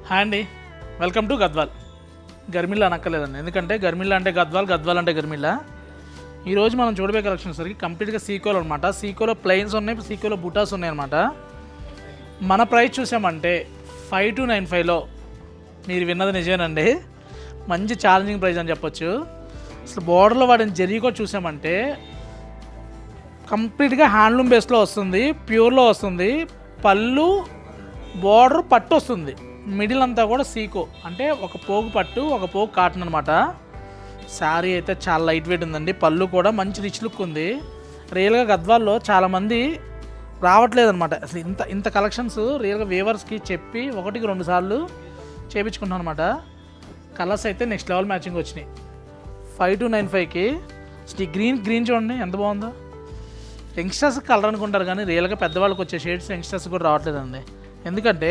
Hi అండి, welcome to Gadwal. Garmilla అనక్కర్లేదండి, ఎందుకంటే గర్మిల్లా అంటే గద్వాల్, గద్వాల్ అంటే గర్మిల్లా. ఈరోజు మనం చూడబోయే కలెక్షన్ వచ్చేసరికి కంప్లీట్గా సీకోలో అనమాట. సీకోలో ప్లెయిన్స్ ఉన్నాయి, సీకోలో బుటాస్ ఉన్నాయి అనమాట. మన ప్రైస్ చూసామంటే 5295లో మీరు విన్నది నిజమేనండి. మంచి ఛాలెంజింగ్ ప్రైస్ అని చెప్పొచ్చు. అసలు బోర్డర్లో వాడిన జరీ కూడా చూసామంటే కంప్లీట్గా హ్యాండ్లూమ్ బేస్లో వస్తుంది, ప్యూర్లో వస్తుంది. పళ్ళు బోర్డర్ పట్టు వస్తుంది, మిడిల్ అంతా కూడా సీకో అంటే ఒక పోగు పట్టు, ఒక పోగు కాటన్ అనమాట. శారీ అయితే చాలా లైట్ వెయిట్ ఉందండి. పళ్ళు కూడా మంచి రిచ్ లుక్ ఉంది. రియల్గా గద్వాల్లో చాలామంది రావట్లేదు అనమాట. అసలు ఇంత కలెక్షన్స్ రియల్గా వేవర్స్కి చెప్పి 1-2 సార్లు చేయించుకుంటాం అనమాట. కలర్స్ అయితే నెక్స్ట్ లెవెల్ మ్యాచింగ్ వచ్చినాయి. 5295కి ఈ గ్రీన్ చూడండి ఎంత బాగుందో. యంగ్స్టర్స్ కలర్ అనుకుంటారు కానీ రియల్గా పెద్దవాళ్ళకి వచ్చే షేడ్స్ యంగ్స్టర్స్ కూడా రావట్లేదండి. ఎందుకంటే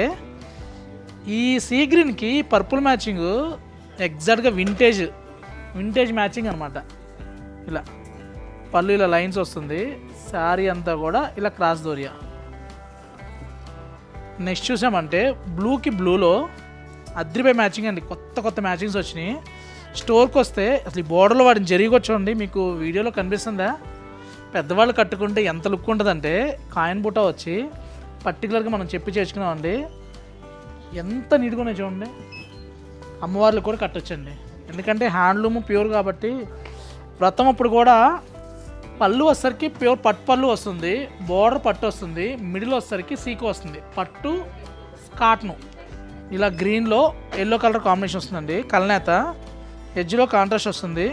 ఈ సీ గ్రీన్కి పర్పుల్ మ్యాచింగ్ ఎగ్జాక్ట్గా వింటేజ్ మ్యాచింగ్ అనమాట. ఇలా పళ్ళు ఇలా లైన్స్ వస్తుంది, శారీ అంతా కూడా ఇలా క్రాస్ దోరియా. నెక్స్ట్ చూసామంటే బ్లూకి బ్లూలో అద్రిపై మ్యాచింగ్ అండి. కొత్త మ్యాచింగ్స్ వచ్చినాయి. స్టోర్కి వస్తే అసలు ఈ బోర్డర్లో వాడిని జరిగొచ్చండి. మీకు వీడియోలో కనిపిస్తుందా? పెద్దవాళ్ళు కట్టుకుంటే ఎంత లుక్ ఉంటుందంటే కాయిన్ బుట్ట వచ్చి పర్టికులర్గా మనం చెప్పి చేసుకున్నామండి. ఎంత నీట్గా ఉన్నాయి చూడండి. అమ్మవార్లు కూడా కట్టొచ్చండి, ఎందుకంటే హ్యాండ్లూమ్ ప్యూర్ కాబట్టి. వ్రతం అప్పుడు కూడా పళ్ళు వచ్చేసరికి ప్యూర్ పట్టు పళ్ళు వస్తుంది, బోర్డర్ పట్టు వస్తుంది, మిడిల్ వచ్చేసరికి సీకో వస్తుంది, పట్టు కాటను. ఇలా గ్రీన్లో ఎల్లో కలర్ కాంబినేషన్ వస్తుందండి. కల్నేత ఎడ్జ్లో కాంట్రాస్ట్ వస్తుంది.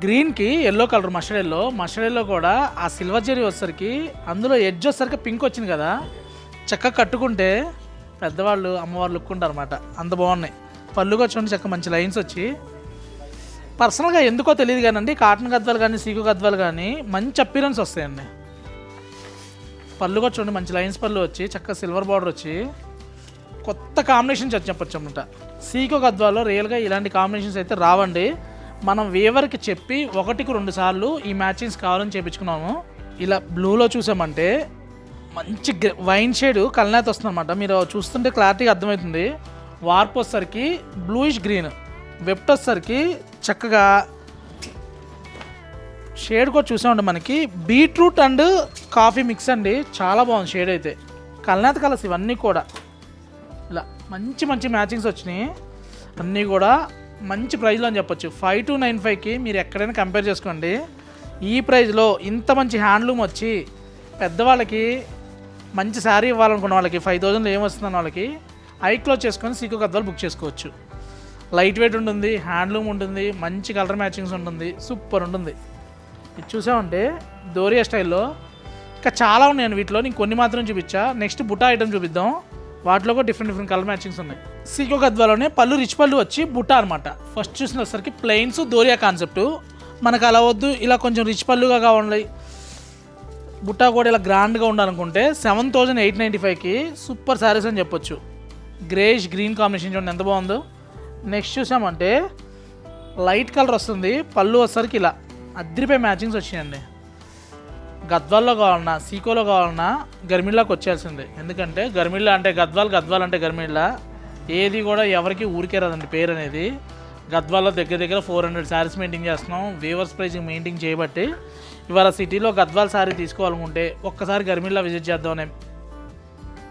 గ్రీన్కి ఎల్లో కలర్ మస్టర్డ్ ఎల్లో కూడా ఆ సిల్వర్ జెరీ వచ్చేసరికి అందులో ఎడ్జ్ వచ్చేసరికి పింక్ వచ్చింది కదా. చక్కగా కట్టుకుంటే పెద్దవాళ్ళు అమ్మవారు లుక్ ఉంటారు అనమాట. అంత బాగున్నాయి. పళ్ళుగా చూడండి, చక్కగా మంచి లైన్స్ వచ్చి. పర్సనల్గా ఎందుకో తెలియదు కానండి, కాటన్ గద్వాలు కానీ సీకు గద్వాలు కానీ మంచి అపీరెన్స్ వస్తాయండి. పళ్ళుగా చూడండి, మంచి లైన్స్ పళ్ళు వచ్చి చక్కగా సిల్వర్ బార్డర్ వచ్చి కొత్త కాంబినేషన్స్ చెప్పొచ్చు అనమాట. సీకో గద్వాలో రియల్గా ఇలాంటి కాంబినేషన్స్ అయితే రావండి. మనం వేవర్కి చెప్పి 1-2 సార్లు ఈ మ్యాచింగ్స్ కావాలని చేయించుకున్నాము. ఇలా బ్లూలో చూసామంటే మంచి వైన్ షేడ్ కల్నేత వస్తుంది అనమాట. మీరు చూస్తుంటే క్లారిటీగా అర్థమవుతుంది. వార్ప్ వచ్చేసరికి బ్లూయిష్ గ్రీన్, వెప్ట్ వచ్చేసరికి చక్కగా షేడ్ కూడా చూసామండి. మనకి బీట్రూట్ అండ్ కాఫీ మిక్స్ అండి, చాలా బాగుంది షేడ్ అయితే. కల్నేత కలర్స్ ఇవన్నీ కూడా ఇలా మంచి మ్యాచింగ్స్ వచ్చినాయి. అన్నీ కూడా మంచి ప్రైజ్లో అని చెప్పొచ్చు. 5295కి మీరు ఎక్కడైనా కంపేర్ చేసుకోండి. ఈ ప్రైజ్లో ఇంత మంచి హ్యాండ్లూమ్ వచ్చి పెద్దవాళ్ళకి మంచి శారీ ఇవ్వాలనుకున్న వాళ్ళకి 5000లో ఏమొస్తుందని వాళ్ళకి ఐక్లోజ్ చేసుకొని సీకో గద్వాలు బుక్ చేసుకోవచ్చు. లైట్ వెయిట్ ఉంటుంది, హ్యాండ్లూమ్ ఉంటుంది, మంచి కలర్ మ్యాచింగ్స్ ఉంటుంది, సూపర్ ఉంటుంది. ఇది చూసామంటే దోరియా స్టైల్లో ఇంకా చాలా ఉన్నాయండి. వీటిలో నేను కొన్ని మాత్రం చూపించా. నెక్స్ట్ బుటా ఐటమ్ చూపిద్దాం. వాటిలో కూడా డిఫరెంట్ కలర్ మ్యాచింగ్స్ ఉన్నాయి. సీకో గద్వాలోనే పళ్ళు రిచ్ పళ్ళు వచ్చి బుట్ట అనమాట. ఫస్ట్ చూసినసరికి ప్లెయిన్స్ దోరియా కాన్సెప్ట్. మనకు అలా వద్దు, ఇలా కొంచెం రిచ్ పళ్ళుగా కావాలి, బుట్ట కూడా ఇలా గ్రాండ్గా ఉండాలనుకుంటే 7895కి సూపర్ శారీస్ అని చెప్పొచ్చు. గ్రేష్ గ్రీన్ కాంబినేషన్ చూడండి ఎంత బాగుందో. నెక్స్ట్ చూసామంటే లైట్ కలర్ వస్తుంది, పళ్ళు వచ్చేసరికి ఇలా అద్రిపై మ్యాచింగ్స్ వచ్చినాయండి. గద్వాల్లో కావాలన్నా సీకోలో కావాలన్నా గర్మిల్లాకి వచ్చేయాల్సిందే. ఎందుకంటే గర్మిల్లా అంటే గద్వాల్, గద్వాల్ అంటే గర్మిల్లా. ఏది కూడా ఎవరికి ఊరికే రాదండి పేరు అనేది. గద్వాల్లో దగ్గర 400 శారీస్ మెయింటైన్ చేస్తున్నాం. వేవర్స్ ప్రైజింగ్ మెయింటైన్ చేయబట్టి ఇవాళ సిటీలో గద్వాల్ శారీ తీసుకోవాలనుకుంటే ఒక్కసారి గర్మిల్లా విజిట్ చేద్దామనే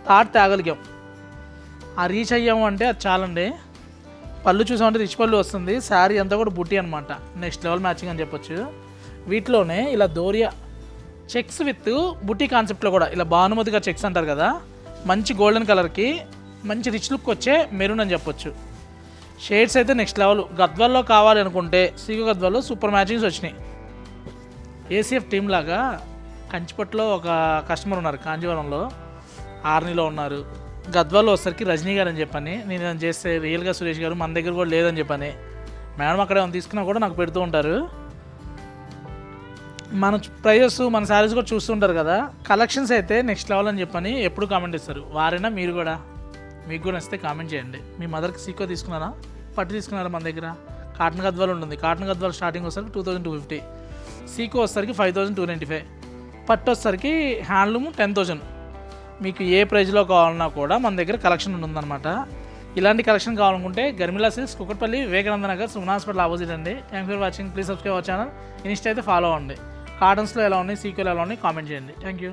థాట్ తేగలిగాం. ఆ రీచ్ అయ్యాము అంటే అది చాలండి. పళ్ళు చూసామంటే రిచ్ పళ్ళు వస్తుంది, శారీ అంతా కూడా బుట్టి అనమాట. నెక్స్ట్ లెవెల్ మ్యాచింగ్ అని చెప్పొచ్చు. వీటిలోనే ఇలా దోరియా చెక్స్ విత్ బుట్టి కాన్సెప్ట్లో కూడా ఇలా భానుమతిగా చెక్స్ అంటారు కదా, మంచి గోల్డెన్ కలర్కి మంచి రిచ్ లుక్ వచ్చే మెరూన్ అని చెప్పొచ్చు. షేడ్స్ అయితే నెక్స్ట్ లెవెల్. గద్వాల్లో కావాలి అనుకుంటే సీకో గద్వాల్లో సూపర్ మ్యాచింగ్స్ వచ్చినాయి. ఏసీఎఫ్ టీమ్ లాగా కంచిపట్లో ఒక కస్టమర్ ఉన్నారు, కాంజీవరంలో ఆర్నీలో ఉన్నారు. గద్వాల్లో వచ్చేసరికి రజనీ గారు అని చెప్పని నేను చేస్తే రియల్గా సురేష్ గారు మన దగ్గర కూడా లేదని చెప్పని మేడం అక్కడ తీసుకున్నా కూడా నాకు పెడుతూ ఉంటారు. మన ప్రైజెస్ మన శారీస్ కూడా చూస్తుంటారు కదా. కలెక్షన్స్ అయితే నెక్స్ట్ లెవెల్ అని చెప్పని ఎప్పుడు కామెంట్ ఇస్తారు. వారైనా మీరు కూడా, మీకు కూడా వస్తే కామెంట్ చేయండి. మీ మదర్కి సీకో తీసుకున్నారా, పట్టు తీసుకున్నారా? మన దగ్గర కాటన్ గద్వాలు ఉంటుంది. కాటన్ గద్వాలు స్టార్టింగ్ వచ్చేసరికి 2250, సీకో వచ్చేసరికి 5295, పట్టు వచ్చేసరికి హ్యాండ్లూమ్ 10,000. మీకు ఏ ప్రైజ్లో కావాలన్నా కూడా మన దగ్గర కలెక్షన్ ఉంటుందన్నమాట. ఇలాంటి కలెక్షన్ కావాలనుకుంటే Garmila silks Kukatpally Vivekananda Nagar Suman hospital opposite అండి. Thank for watching. Please subscribe our channel. Insta అయితే ఫాలో అవ్వండి. కాటన్స్లో ఎలా ఉన్నాయి, సీక్వెల్ ఎలా ఉన్నాయి కామెంట్ చేయండి. Thank you.